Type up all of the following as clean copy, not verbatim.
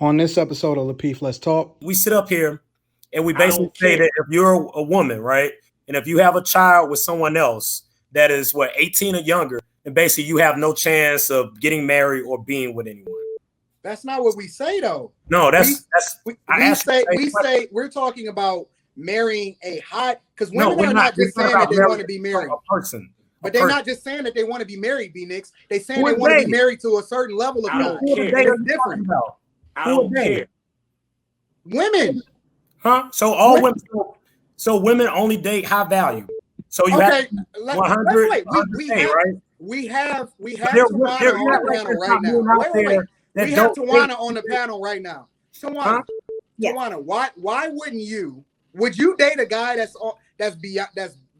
On this episode of Lapeef, Let's Talk. We sit up here and we basically say that if you're a woman, right, and if you have a child with someone else that is 18 or younger, then basically you have no chance of getting married or being with anyone. That's not what we say, though. No, we say we're talking about marrying a hot, because women are not just saying that they want to be married. A person. But they're not just saying that they want to be married, B-Nix. They're saying they want to be married to a certain level of knowledge. It's different. I don't care. Women. Huh? So all women. So women only date high value. So you have 100. We have Tawana on the panel right now. We have Tawana on the panel right now. Tawana, why wouldn't you? Would you date a guy that's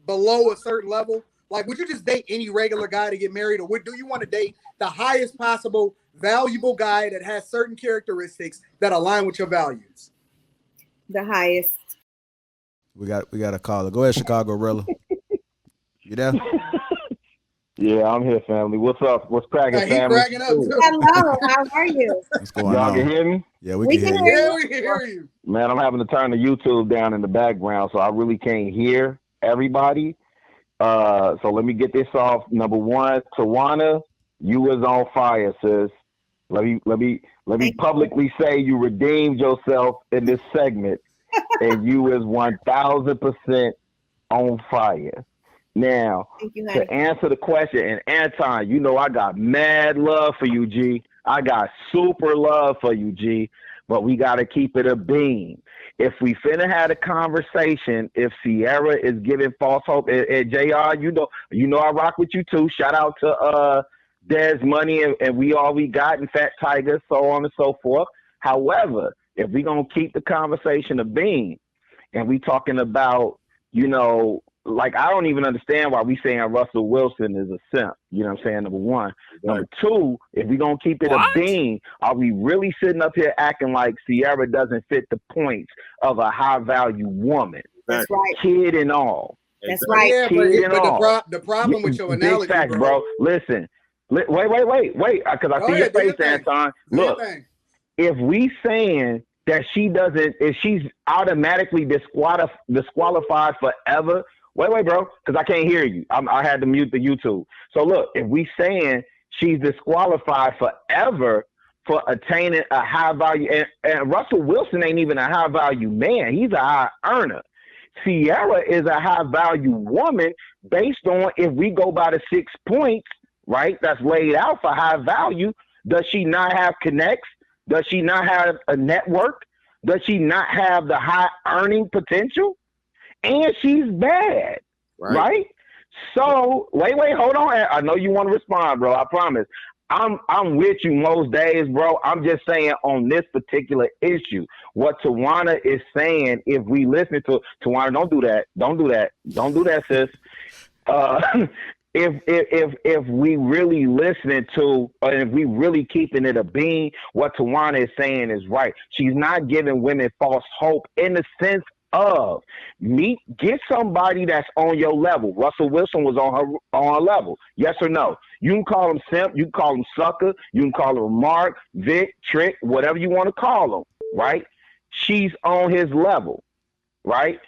below a certain level? Like, would you just date any regular guy to get married, or do you want to date the highest possible valuable guy that has certain characteristics that align with your values? The highest. We got a caller. Go ahead, Chicago Rilla. You there? Yeah, I'm here, family. What's up? What's cracking, family? Cracking up too. Hello, how are you? What's going Y'all on? can hear me? Yeah, we can hear you. Yeah, we can hear you. Man, I'm having to turn the YouTube down in the background, so I really can't hear everybody. So let me get this off. Number one, Tawana, you was on fire, sis. Let me publicly say you redeemed yourself in this segment, and you was 1,000% on fire. Now, to answer the question, and Anton, you know I got mad love for you, G. I got super love for you, G. But we got to keep it a beam. If we finna have a conversation, if Ciara is giving false hope, and JR, you know I rock with you too. Shout out to Des Money and we got and Fat Tiger, so on and so forth. However, if we gonna keep the conversation a beam, and we talking about, like, I don't even understand why we saying Russell Wilson is a simp. You know what I'm saying? Number one. Number two, if we going to keep it a beam, are we really sitting up here acting like Ciara doesn't fit the points of a high-value woman? That's right. Kid and all. That's right. Yeah, but the problem with your analogy, big facts, bro. Listen. Wait. Because I see your face, Anton. Look, if we saying that if she's automatically disqualified forever. Wait, bro, because I can't hear you. I had to mute the YouTube. So look, if we saying she's disqualified forever for attaining a high value, and Russell Wilson ain't even a high value man. He's a high earner. Ciara is a high value woman based on, if we go by the 6 points, right, that's laid out for high value. Does she not have connects? Does she not have a network? Does she not have the high earning potential? And she's bad, right? So wait, hold on. I know you want to respond, bro. I promise. I'm with you most days, bro. I'm just saying on this particular issue, what Tawana is saying. If we listen to Tawana, don't do that, sis. If we really listening to, or if we really keeping it a beam, what Tawana is saying is right. She's not giving women false hope in the sense of get somebody that's on your level. Russell Wilson was on her level. Yes or no? You can call him simp, you can call him sucker, you can call him Mark, Vic, Trick, whatever you want to call him, right? She's on his level, right?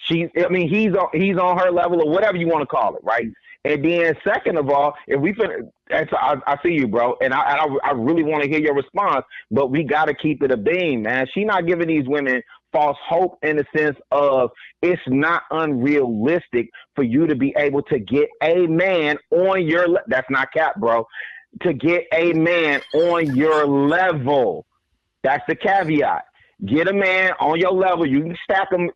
He's on her level, or whatever you want to call it, right? And then second of all, if we I see you, bro, and I really want to hear your response, but we got to keep it a beam, man. She not giving these women false hope in the sense of it's not unrealistic for you to be able to get a man on your that's not cap, bro. To get a man on your level. That's the caveat. Get a man on your level. You can stack them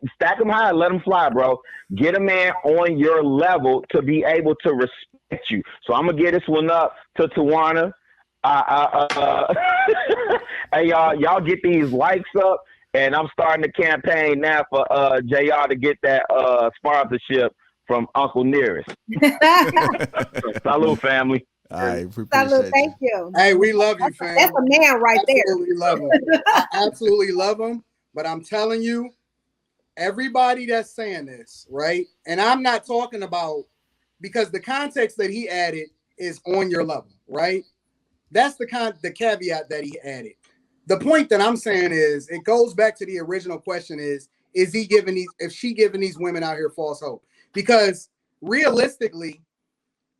high, let them fly, bro. Get a man on your level to be able to respect you. So I'm gonna get this one up to Tawana. Hey, y'all get these likes up. And I'm starting the campaign now for JR to get that sponsorship from Uncle Nearest. Salute, family. All right, Salute, thank you. Hey, we love you, fam. That's a man right there. Absolutely love him. I absolutely love him. But I'm telling you, everybody that's saying this, right? And I'm not talking about, because the context that he added is on your level, right? That's the caveat that he added. the point that I'm saying is it goes back to the original question is he giving these, if she giving these women out here false hope? Because realistically,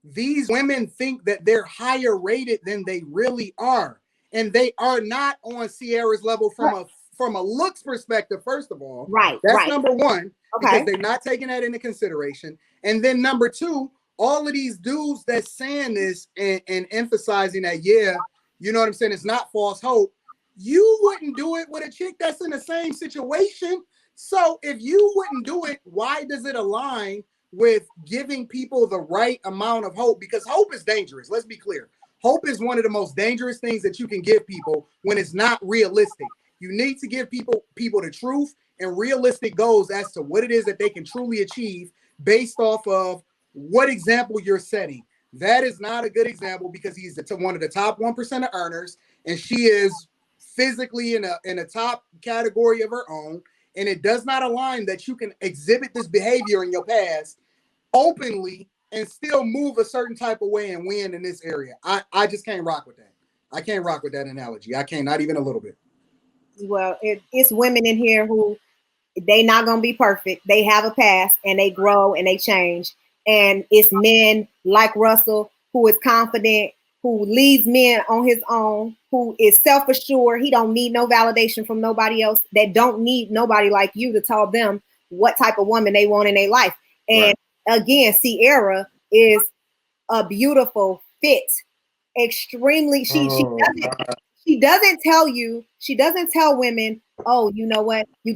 these women think that they're higher rated than they really are. And they are not on Ciara's level from a looks perspective, first of all. Right. That's number one, Okay. because they're not taking that into consideration. And then number two, all of these dudes that's saying this and emphasizing that, yeah, you know what I'm saying, it's not false hope. You wouldn't do it with a chick that's in the same situation. So if you wouldn't do it, why does it align with giving people the right amount of hope? Because hope is dangerous. Let's be clear. Hope is one of the most dangerous things that you can give people when it's not realistic. You need to give people the truth and realistic goals as to what it is that they can truly achieve based off of what example you're setting. That is not a good example because he's one of the top 1% of earners, and she is physically in a top category of her own. And it does not align that you can exhibit this behavior in your past openly and still move a certain type of way and win in this area. I just can't rock with that. I can't rock with that analogy. I can't, not even a little bit. Well, it's women in here who they not gonna be perfect. They have a past and they grow and they change. And it's men like Russell who is confident, who leads men on his own, who is self-assured. He don't need no validation from nobody else. That don't need nobody like you to tell them what type of woman they want in their life. And again, Ciara is a beautiful fit. Extremely, she doesn't tell women, oh, you know what, you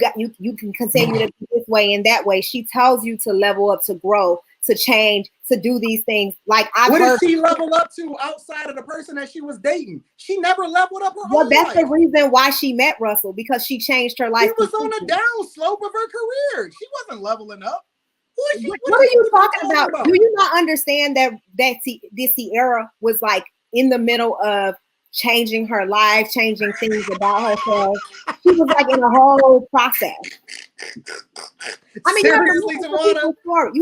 can continue to be this way and that way. She tells you to level up, to grow, to change, to do these things. Like what did she level up to outside of the person that she was dating? She never leveled up her whole life. The reason why she met Russell, because she changed her life. She was on the down slope of her career. She wasn't leveling up. What are you talking about? Do you not understand that this Ciara was like in the middle of changing her life, changing things about herself? She was like in a whole process. I mean, you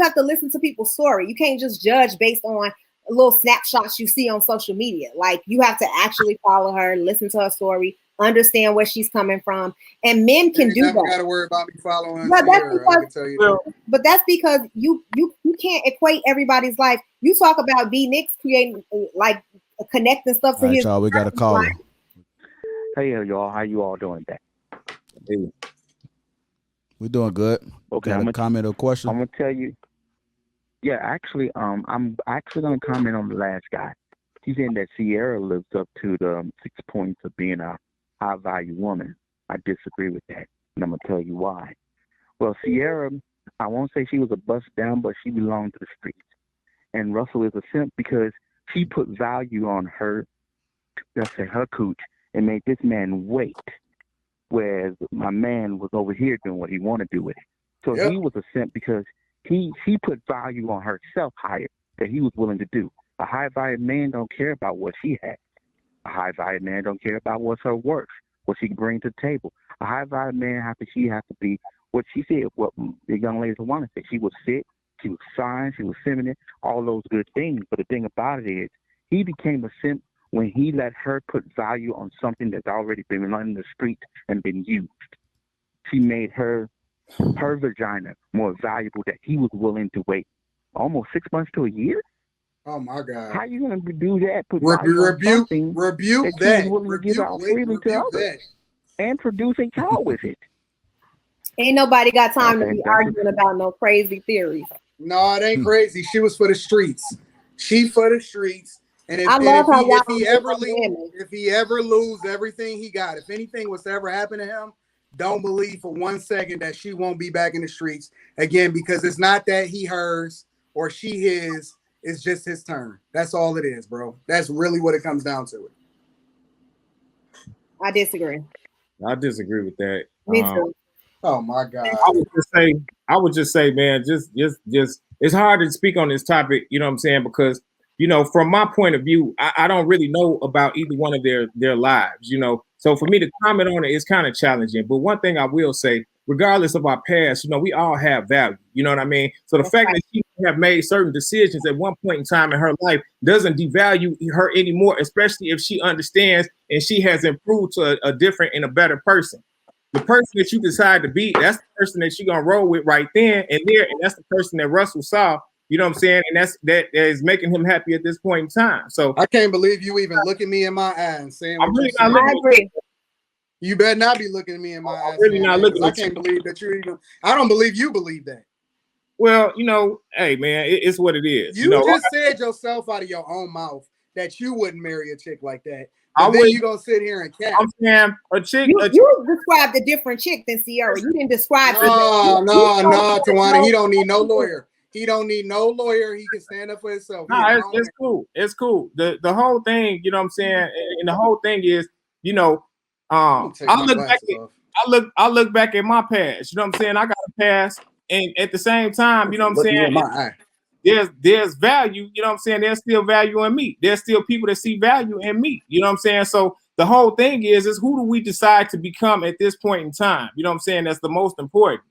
have to listen to people's story. You can't just judge based on little snapshots you see on social media. Like, you have to actually follow her, listen to her story, understand where she's coming from. And men can do that. Got to worry about me following. But that's because you can't equate everybody's life. You talk about B Nick's creating like connecting stuff to his. Y'all, we got a caller. Hey y'all, how you all doing that? Hey. We're doing good. Okay, got a comment or question? I'm gonna tell you. Yeah, actually, I'm actually gonna comment on the last guy. He's saying that Ciara lives up to the 6 points of being a high value woman. I disagree with that, and I'm gonna tell you why. Well, Ciara, I won't say she was a bust down, but she belonged to the streets. And Russell is a simp because she put value on her, let's say her cooch, and made this man wait. Whereas my man was over here doing what he wanted to do with it. So he was a simp because he put value on herself higher that he was willing to do. A high value man don't care about what she has. A high value man don't care about what's her worth, what she can bring to the table. A high value man has to be what she said, what the young lady wanted to say. She was fit, she was fine, she was feminine, all those good things. But the thing about it is, he became a simp when he let her put value on something that's already been running the street and been used. She made her vagina more valuable that he was willing to wait almost 6 months to a year. Oh my God! How you gonna do that? Put rebuke that. And produce a child with it. Ain't nobody got time to be arguing about no crazy theories. No, it ain't crazy. She was for the streets. She for the streets. And if he ever lose everything he got, if anything was to ever happen to him, don't believe for 1 second that she won't be back in the streets again, because it's not that he hers or she his. It's just his turn. That's all it is, bro. That's really what it comes down to. I disagree. I disagree with that. Me too. Oh my God. I would just say, man, just it's hard to speak on this topic, you know what I'm saying? Because, you know, from my point of view, I don't really know about either one of their lives, you know. So for me to comment on it is kind of challenging. But one thing I will say regardless of our past, we all have value. You know what I mean? So the fact that she have made certain decisions at one point in time in her life doesn't devalue her anymore, especially if she understands and she has improved to a different and a better person. The person that you decide to be, that's the person that you're gonna roll with right then and there, and that's the person that Russell saw. You know what I'm saying? And that is making him happy at this point in time. So I can't believe you even looking me in my eye and saying I'm what really you not said. looking. I agree. You better not be looking at me in my eyes. Really not looking. I can't believe that you even. I don't believe you believe that. Well, hey man, it's what it is. You just said yourself out of your own mouth that you wouldn't marry a chick like that. But then you gonna sit here and cap. I'm saying a chick. You described a different chick than Ciara. You didn't describe. No, Tawana. He don't need no lawyer. He don't need no lawyer. He can stand up for himself. No, it's cool. It's cool. The whole thing, you know what I'm saying, and the whole thing is, I look back at my past. You know what I'm saying? I got a past, and at the same time, you know what I'm saying, there's value. You know what I'm saying? There's still value in me. There's still people that see value in me. You know what I'm saying? So the whole thing is who do we decide to become at this point in time? You know what I'm saying? That's the most important.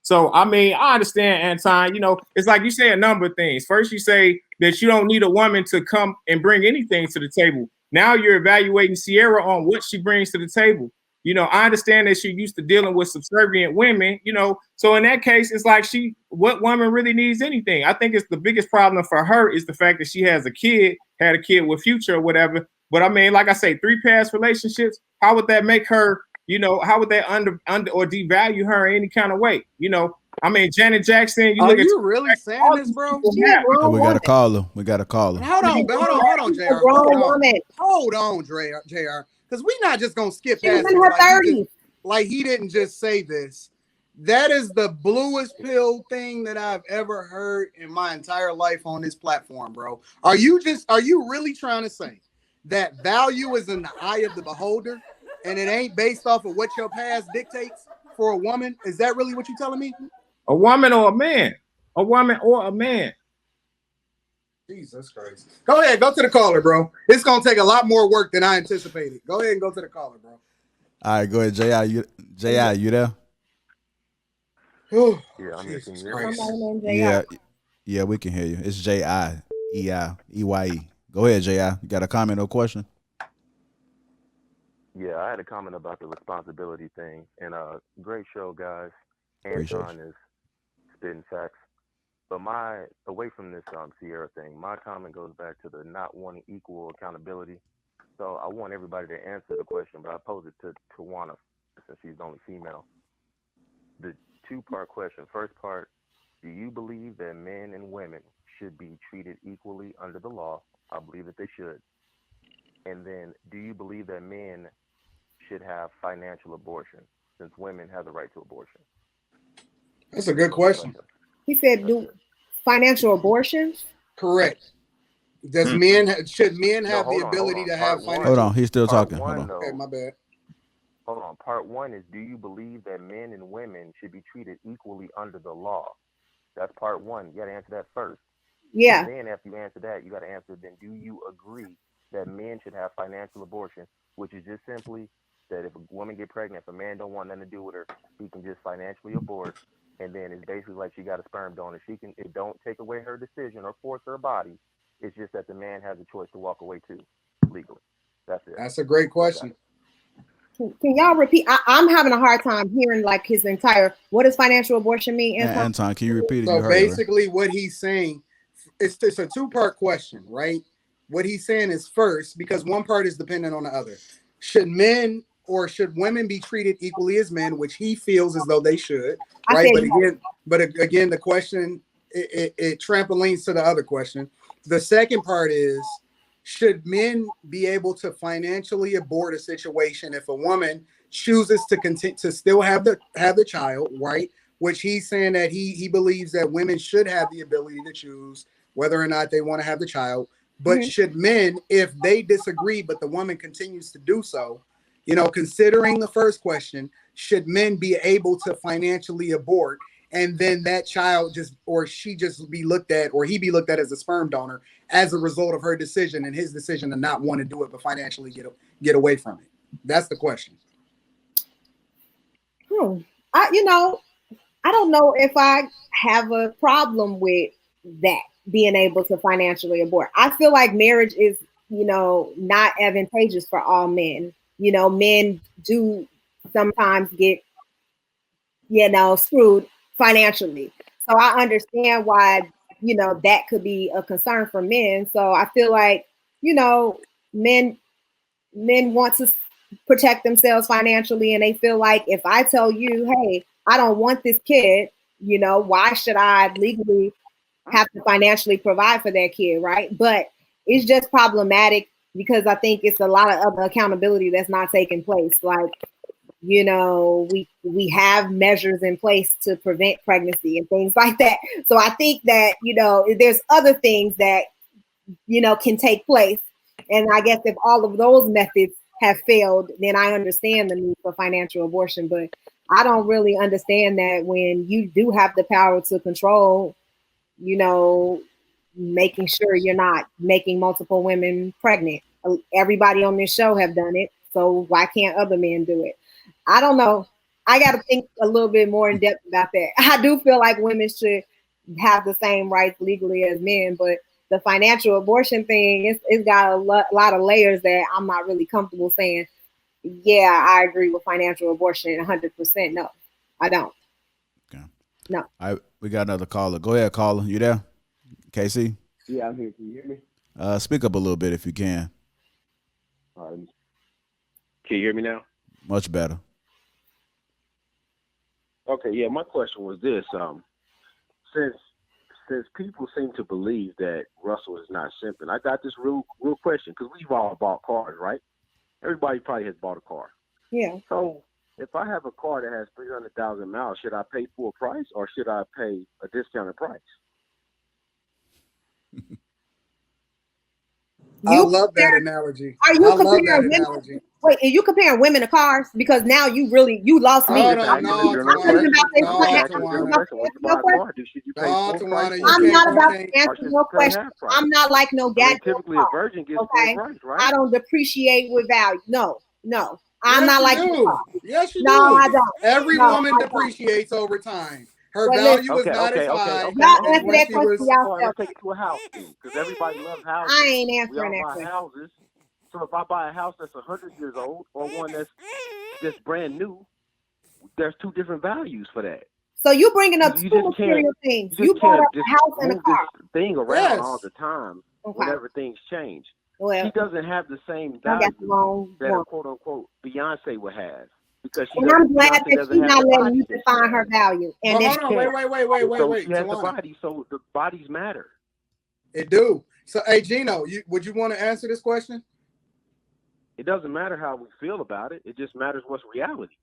So, I mean, I understand, Anton, it's like you say a number of things. First, you say that you don't need a woman to come and bring anything to the table. Now you're evaluating Ciara on what she brings to the table. I understand that she's used to dealing with subservient women, so in that case, it's like what woman really needs anything? I think it's the biggest problem for her is the fact that she has had a kid with Future or whatever. But I mean, like I say, 3 past relationships, how would that make her, how would that under or devalue her in any kind of way? I mean, Janet Jackson, Are you really saying this, bro? Yeah, we got to call her. Hold on, JR. Hold on, JR. Because we're not just gonna skip past in her 30s. Like he didn't just say this. That is the bluest pill thing that I've ever heard in my entire life on this platform, bro. Are you really trying to say that value is in the eye of the beholder and it ain't based off of what your past dictates for a woman? Is that really what you're telling me? A woman or a man? A woman or a man? Jesus Christ. Go ahead, go to the caller, bro. It's gonna take a lot more work than I anticipated. Go ahead and go to the caller, bro. All right, go ahead, J.I. You there? Yeah, I'm here. Yeah, we can hear you. It's J.I.E.I.E.Y.E. Go ahead, J.I. You got a comment or question? Yeah, I had a comment about the responsibility thing. And great show, guys. Anton is spitting facts. But away from this Ciara thing, my comment goes back to the not wanting equal accountability. So I want everybody to answer the question, but I pose it to Tawana since she's the only female. The 2-part question. First part, do you believe that men and women should be treated equally under the law? I believe that they should. And then, do you believe that men should have financial abortion since women have the right to abortion? That's a good question. He said, "Do financial abortions?" Correct. Should men have the ability to have financial? Hold on, he's still talking. Hold on. Okay, my bad. Hold on. Part 1 is, do you believe that men and women should be treated equally under the law? That's part 1. You got to answer that first. Yeah. And then after you answer that, you got to answer, then do you agree that men should have financial abortion, which is just simply that if a woman get pregnant, if a man don't want nothing to do with her, he can just financially abort. And then it's basically like she got a sperm donor. It don't take away her decision or force her body. It's just that the man has a choice to walk away too, legally. That's it. That's a great question. Can y'all repeat? I'm having a hard time hearing like his entire. What does financial abortion mean? Anton, can you repeat it? So basically, what he's saying, it's a 2-part question, right? What he's saying is first, because one part is dependent on the other. Should men or should women be treated equally as men, which he feels as though they should, right? But again, the question it trampolines to the other question. The second part is, should men be able to financially abort a situation if a woman chooses to continue to still have the child, right? Which he's saying that he believes that women should have the ability to choose whether or not they want to have the child. But should men, if they disagree, but the woman continues to do so, considering the first question, should men be able to financially abort and then that child he be looked at as a sperm donor as a result of her decision and his decision to not want to do it, but financially get away from it? That's the question. I don't know if I have a problem with that, being able to financially abort. I feel like marriage is, not advantageous for all men. Men do sometimes get, screwed financially. So I understand why, that could be a concern for men. So I feel like, men want to protect themselves financially, and they feel like if I tell you, hey, I don't want this kid, why should I legally have to financially provide for that kid, right? But it's just problematic because I think it's a lot of other accountability that's not taking place. Like, we have measures in place to prevent pregnancy and things like that. So I think that, there's other things that, can take place. And I guess if all of those methods have failed, then I understand the need for financial abortion. But I don't really understand that when you do have the power to control, making sure you're not making multiple women pregnant. Everybody on this show have done it. So why can't other men do it? I don't know. I got to think a little bit more in depth about that. I do feel like women should have the same rights legally as men, but the financial abortion thing, it's got a lot of layers that I'm not really comfortable saying, yeah, I agree with financial abortion 100%. No, I don't. Okay. No. We got another caller. Go ahead, caller. You there? KC? Yeah, I'm here. Can you hear me? Speak up a little bit if you can. Can you hear me now? Much better. Okay, yeah, my question was this. Since people seem to believe that Russell is not simping, I got this real question, because we've all bought cars, right? Everybody probably has bought a car. Yeah. So if I have a car that has 300,000 miles, should I pay full price or should I pay a discounted price? I love that analogy. Are you comparing women? Wait, are you comparing women to cars? Because now you lost me. I'm not about to answer your question. I'm not like no gadget. Typically, a virgin gets full price, right? I don't depreciate with value. No. I'm not like you. Yes, you do. I don't. Every woman depreciates over time. Her value is not as high. Y'all answer that question y'all. Take it to a house, because everybody loves houses. I ain't answering that question. Houses. So if I buy a house that's 100 years old or one that's just brand new, there's two different values for that. So you bringing up two material things. You bought a house and a car. This thing around all the time whenever things change. Well, she doesn't have the same value that a quote unquote Beyonce would have. Because and I'm glad that she's not letting you define her value. And hold on, wait. She has the body, so the bodies matter. It do. So, hey, Gino, would you want to answer this question? It doesn't matter how we feel about it. It just matters what's reality.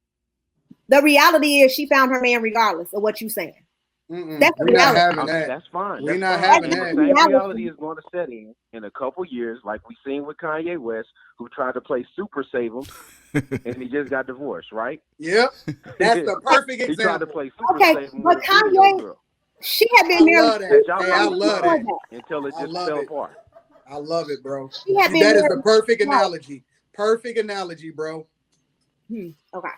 The reality is she found her man regardless of what you're saying. That's the reality. That's fine. We're not having that. The same reality is going to set in a couple years, like we seen with Kanye West, who tried to play Super Save Him, and he just got divorced, right? Yep. That's the perfect example. He tried to play Super Save Him. But Kanye, she had been married. I love that. Until it just fell apart. I love it, bro. That is the perfect analogy. Perfect analogy, bro. Okay.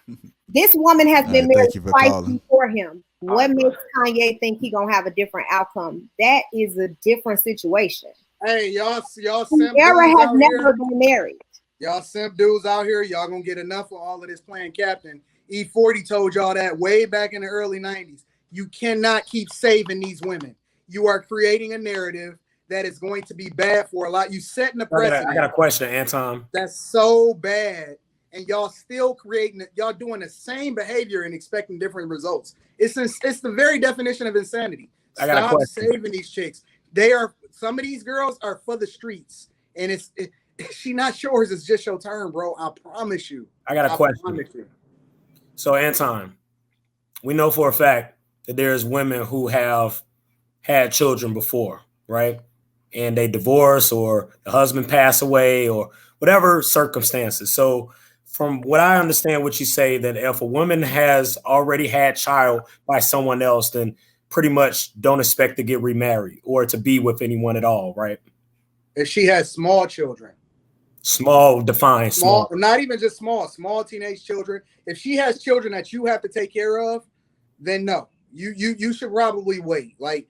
This woman has been married twice before him. What makes Kanye think he gonna have a different outcome? That is a different situation. Hey, y'all Ciara has never been married. Y'all simp dudes out here, y'all gonna get enough of all of this playing captain. E40 told y'all that way back in the early 90s. You cannot keep saving these women. You are creating a narrative that is going to be bad for a lot. You setting the precedent. I got a question, Anton. That's so bad. And y'all still creating it. Y'all doing the same behavior and expecting different results. It's the very definition of insanity. Stop saving these chicks. Some of these girls are for the streets. And she not yours. It's just your turn, bro. I promise you. I got a question. So, Anton, we know for a fact that there's women who have had children before, right? And they divorce or the husband passed away or whatever circumstances. So from what I understand, what you say, that if a woman has already had child by someone else, then pretty much don't expect to get remarried or to be with anyone at all, right? If she has small children. Small, define small. Not even just small teenage children. If she has children that you have to take care of, then no, you should probably wait. Like,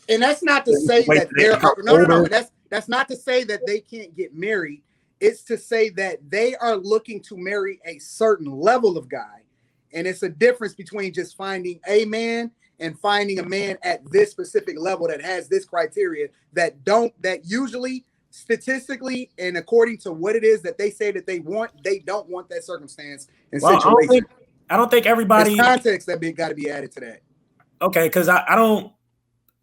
and that's not to say that that's not to say that they can't get married. It's to say that they are looking to marry a certain level of guy. And it's a difference between just finding a man and finding a man at this specific level that has this criteria that usually statistically and according to what it is that they say that they don't want that circumstance and situation. I don't think everybody. There's context that got to be added to that. Okay, because I don't,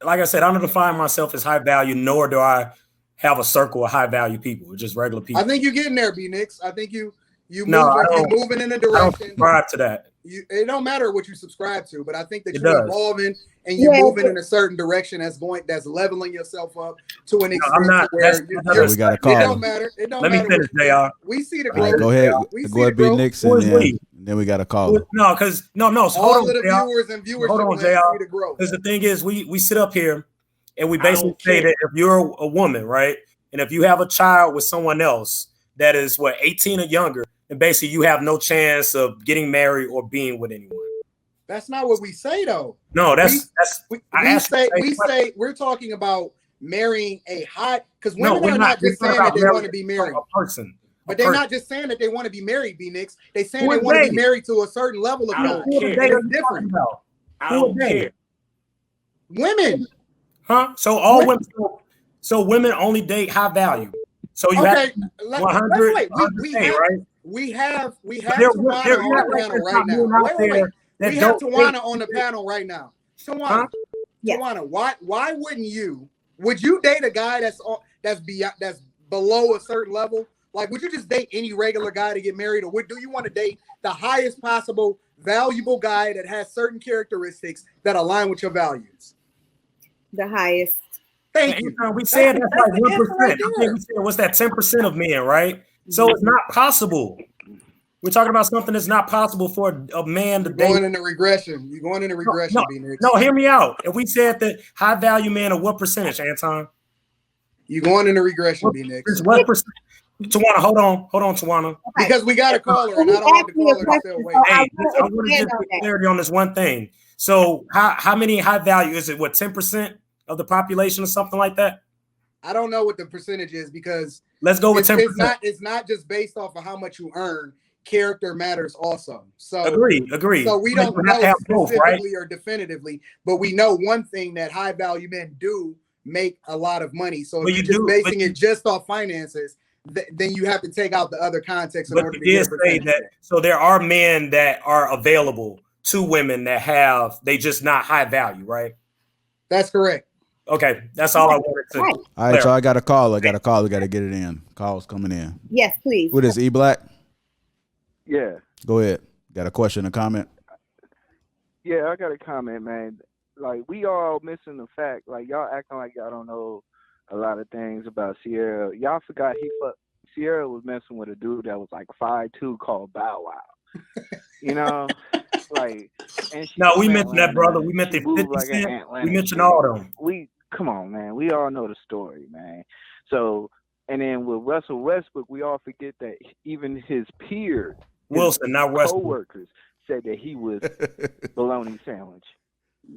like I said, I don't define myself as high value, nor do I have a circle of high value people, just regular people. I think you're getting there, B-Nix. I think you're moving in a direction. I don't subscribe to that. It don't matter what you subscribe to, but I think that you're evolving and you're moving in a certain direction that's leveling yourself up to an extent where we got to call. It don't matter. It don't Let matter. me finish, JR. We see the growth. Right, go ahead. Go ahead, B-Nix, and then we got to call. No, because no. So all of the viewers and viewers. Hold on, JR. Because the thing is, we sit up here and we basically say that if you're a woman, right, and if you have a child with someone else that is 18 or younger, and basically you have no chance of getting married or being with anyone. That's not what we say, though. No, we say we're talking about marrying a hot, because women are not just saying that they want to be married. A person. But they're not just saying that they want to be married, B-Nix. They're saying they want to be married to a certain level of God. It's different. I don't care. Women. Huh? So all women. So women only date high value. So you have 100, right? We have Tawana on the panel right now. We have Tawana on the panel right now. Tawana, why wouldn't you? Would you date a guy that's below a certain level? Like, would you just date any regular guy to get married, or do you want to date the highest possible valuable guy that has certain characteristics that align with your values? The highest. Thank you. We said that's like 1%. I think we said what's that 10% of men, right? So it's not possible. We're talking about something that's not possible for a man to date. You're going into regression. No, hear me out. If we said that high value men are what percentage, Anton? You're going into regression, B-Nix. What percent? Tawana, hold on, Tawana. Because we got a caller, and I don't want the caller to still wait. Hey, I want to just get clarity on this one thing. So how many high value is it? 10% of the population or something like that? I don't know what the percentage is, because let's go with 10%. It's not just based off of how much you earn. Character matters also. So agree. So we don't know specifically or definitively, but we know one thing, that high value men do make a lot of money. So if you're just basing it just off finances, then you have to take out the other context in order to get that. So there are men that are available to women that they just not high value, right? That's correct. Okay, that's all I wanted to. All right, so I got a call. We got to get it in. Call's coming in. Yes, please. What is E-Black? Yeah. Go ahead. Got a question, a comment? Yeah, I got a comment, man. Like, we all missing the fact. Like, y'all acting like y'all don't know a lot of things about Ciara. Y'all forgot Ciara was messing with a dude that was like 5'2" called Bow Wow. You know? Like, and no, we mentioned that, brother. We mentioned 50 Cent. We mentioned all of them. Come on, man. We all know the story, man. So, and then with Russell Westbrook, we all forget that even his peers, not Westbrook, co-workers, said that he was bologna sandwich.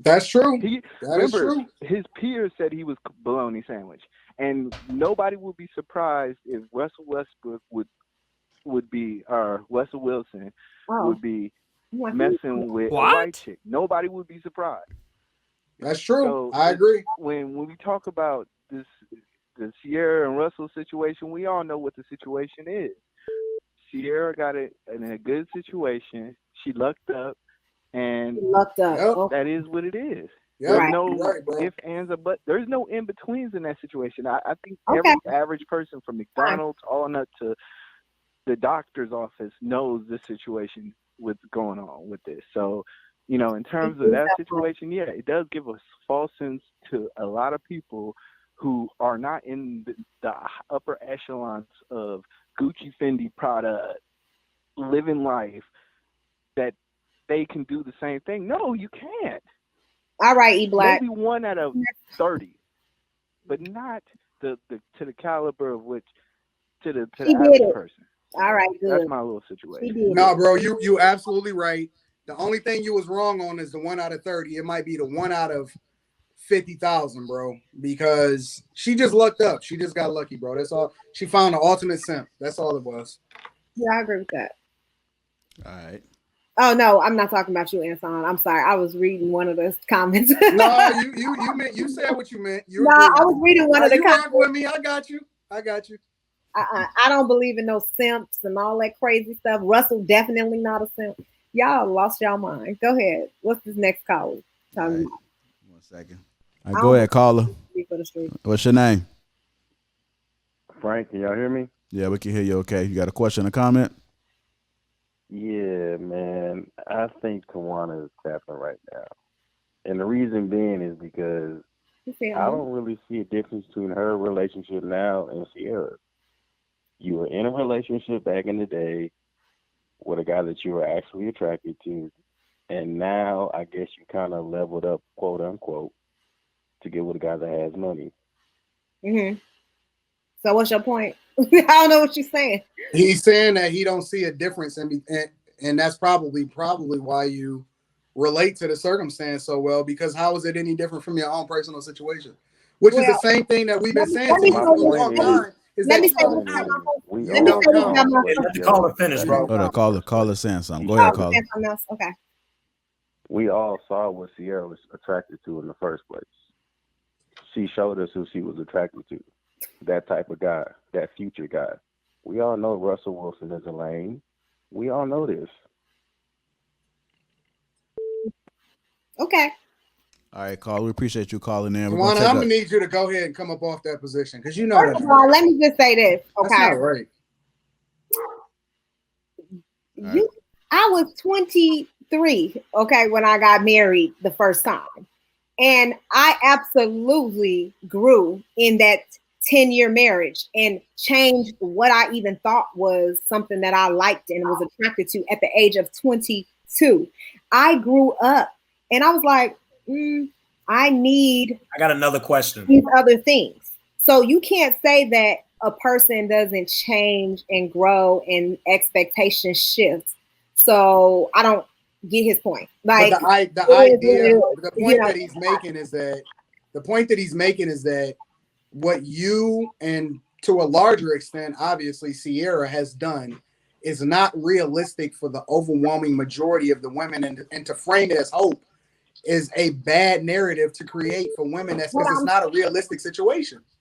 That's true. That is true. His peers said he was bologna sandwich, and nobody would be surprised if Russell Westbrook would be, or Russell Wilson would be messing with a white chick. Nobody would be surprised. That's true. So I agree. When we talk about the Ciara and Russell situation, we all know what the situation is. Ciara got it in a good situation. She lucked up, and that is what it is. Yep. There's no ifs, ands, or buts. There's no in betweens in that situation. I think every average person from McDonald's on up to the doctor's office knows the situation what's going on with this. So, you know, in terms of that situation, yeah, it does give a false sense to a lot of people who are not in the upper echelons of Gucci, Fendi, Prada, living life, that they can do the same thing. No, you can't. All right, E-Black. Maybe 1 out of 30, but not to the caliber of which to the average person. All right, good. That's my little situation. No, bro, you absolutely right. The only thing you was wrong on is the 1 out of 30. It might be the 1 out of 50,000, bro, because she just lucked up. She just got lucky, bro. That's all. She found the ultimate simp. That's all it was. Yeah, I agree with that. All right. Oh no, I'm not talking about you, Anson. I'm sorry. I was reading one of those comments. No, you meant, you said what you meant. No, I was reading one of the comments. With me, I got you. I don't believe in no simps and all that crazy stuff. Russell definitely not a simp. Y'all lost y'all mind. Go ahead. What's this next caller? Right. 1 second. All right, go ahead, caller. What's your name? Frank, can y'all hear me? Yeah, we can hear you okay. You got a question or comment? Yeah, man. I think Tawana is tapping right now. And the reason being is because I don't really see a difference between her relationship now and Ciara. You were in a relationship back in the day with a guy that you were actually attracted to. And now I guess you kind of leveled up, quote unquote, to get with a guy that has money. Mm-hmm. So what's your point? I don't know what you're saying. He's saying that he don't see a difference, and that's probably why you relate to the circumstance so well. Because how is it any different from your own personal situation? Which is the same thing that we've been saying to you for a long time. Let me say Let the caller finish, bro. Hold on, caller saying something. Go ahead, caller. Okay. We all saw what Ciara was attracted to in the first place. She showed us who she was attracted to. That type of guy, that future guy. We all know Russell Wilson is a lame. We all know this. Okay. All right, caller. We appreciate you calling in. Tawana, I'm gonna need you to go ahead and come up off that position because you know First of all, let me just say this. Okay. That's not right. I was 23, okay, when I got married the first time. And I absolutely grew in that 10-year marriage and changed what I even thought was something that I liked and was attracted to at the age of 22. I grew up and I was like, I got another question. These other things. So you can't say that a person doesn't change and grow and expectations shift. So I don't get his point. Like the point that he's making is that what you and to a larger extent, obviously, Ciara has done is not realistic for the overwhelming majority of the women, and to frame it as hope is a bad narrative to create for women. That's because it's not a realistic situation.